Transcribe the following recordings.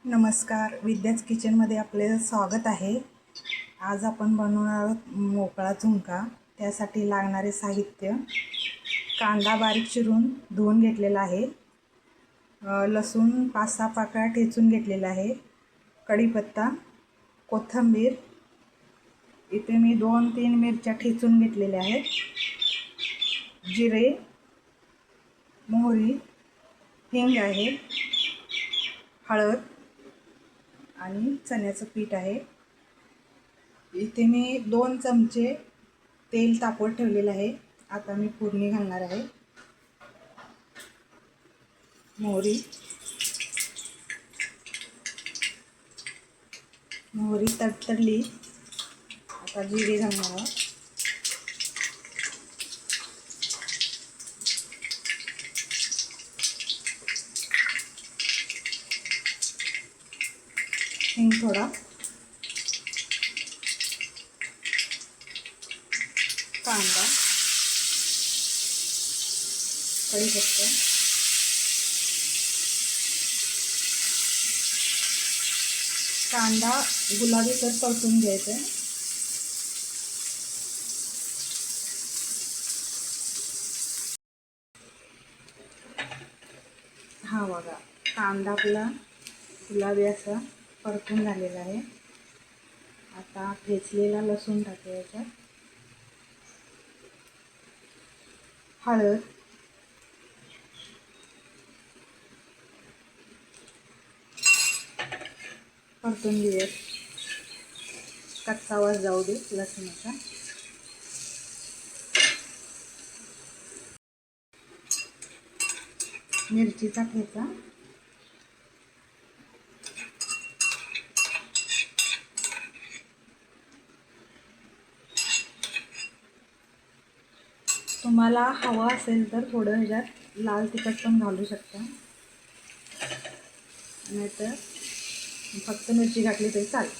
नमस्कार, विद्याच किचनमध्ये आपले स्वागत आहे. आज आपण बनवणार आहोत मोकळा झुणका. त्यासाठी लागणारे साहित्य: कांदा बारीक चिरून धुवून घेतलेला आहे, लसूण 5-6 पाकळ्या ठेचून घेतलेला आहे, कढीपत्ता, कोथिंबीर, इथे मी 2-3 मिरच्या ठेचून घेतलेल्या आहेत, जिरे, मोहरी, हिंग आहे, हळद आणि चण्याचं पीठ आहे. इथे मी 2 चमचे तेल तापवत ठेवलेलं आहे. आता मी फोडणी घालणार आहे. मोहरी तडतडली, आता जिरे घालणार आहोत. हिंग थोडा, कांदा, कढीपत्ता, कांदा गुलाबी तर परतून घ्यायचा आहे. हा बघा, कांदा आपला गुलाबी असा परतून झालेला आहे. आता ठेचलेला लसूण टाकायचा, हळद, परतून घेऊया, कच्चा वास जाऊ दे लसूणाचा. मिरचीचा ठेचा, तुम्हाला हवं असेल तर थोडं ह्याच्यात लाल तिखट पण घालू शकता, नाहीतर फक्त मिरची घातली तरी चालेल.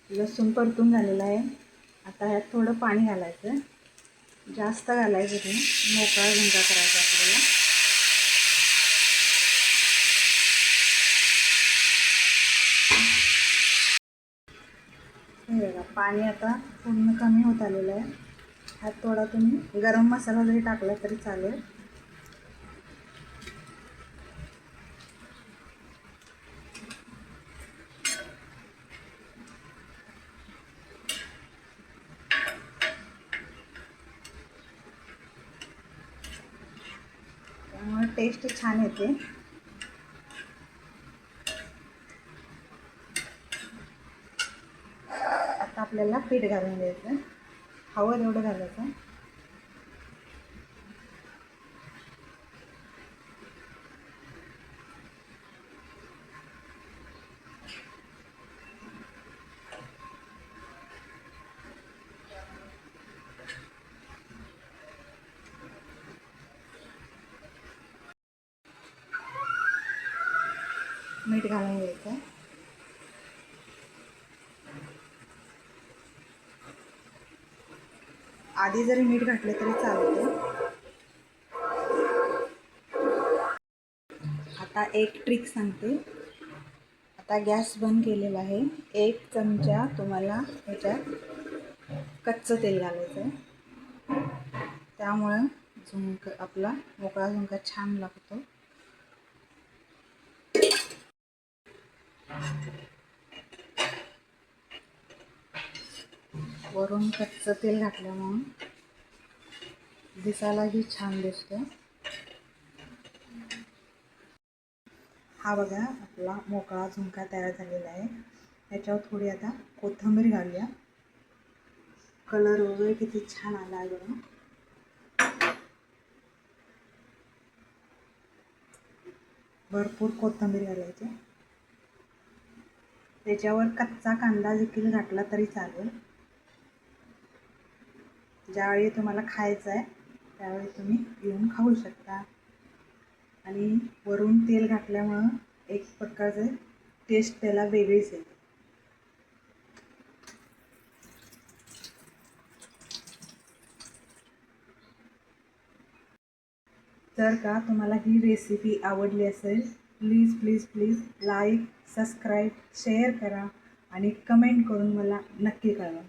लसूण परतून झालेला आहे. आता ह्यात थोडं पाणी घालायचं, जास्त घालायचं नाही, मोकळा झुणका करायचा आपल्याला. हे बघा, पाणी आता पूर्ण कमी होत आलेलं आहे. ह्यात थोडा तुम्ही गरम मसाला जरी टाकला तरी चालेल. त्यामुळे टेस्ट छान येते. आता आपल्याला पीठ घालून द्यायचं, हवं तेवढं घालायचं. मीठ घालून घ्यायचं. आधी जरी मीठ घातलं तरी चालतं. आता एक ट्रिक सांगते. आता गॅस बंद केलेला आहे. 1 चमचा तुम्हाला ह्याच्यात कच्चं तेल घालायचं आहे, त्यामुळं झुणका आपला मोकळा झुणका छान लागतो. वरून कच्चं तेल घातल्यामुळं दिसायलाही छान दिसतं. हा बघा, आपला मोकळा झुणका तयार झालेला आहे. ह्याच्यावर थोडी आता कोथिंबीर घालूया. कलर वगैरे किती छान आला आहे बघा. भरपूर कोथिंबीर घालायची. त्याच्यावर कच्चा कांदा देखील घातला तरी चालेल. ज्यावेळी तुम्हाला खायचं आहे त्यावेळी तुम्ही येऊन खाऊ शकता. आणि वरून तेल घातल्यामुळं एक प्रकारचं टेस्ट त्याला वेगळीच येते. तर का तुम्हाला ही रेसिपी आवडली असेल, please please please like, subscribe, share करा आणि कमेंट करून मला नक्की कळवा.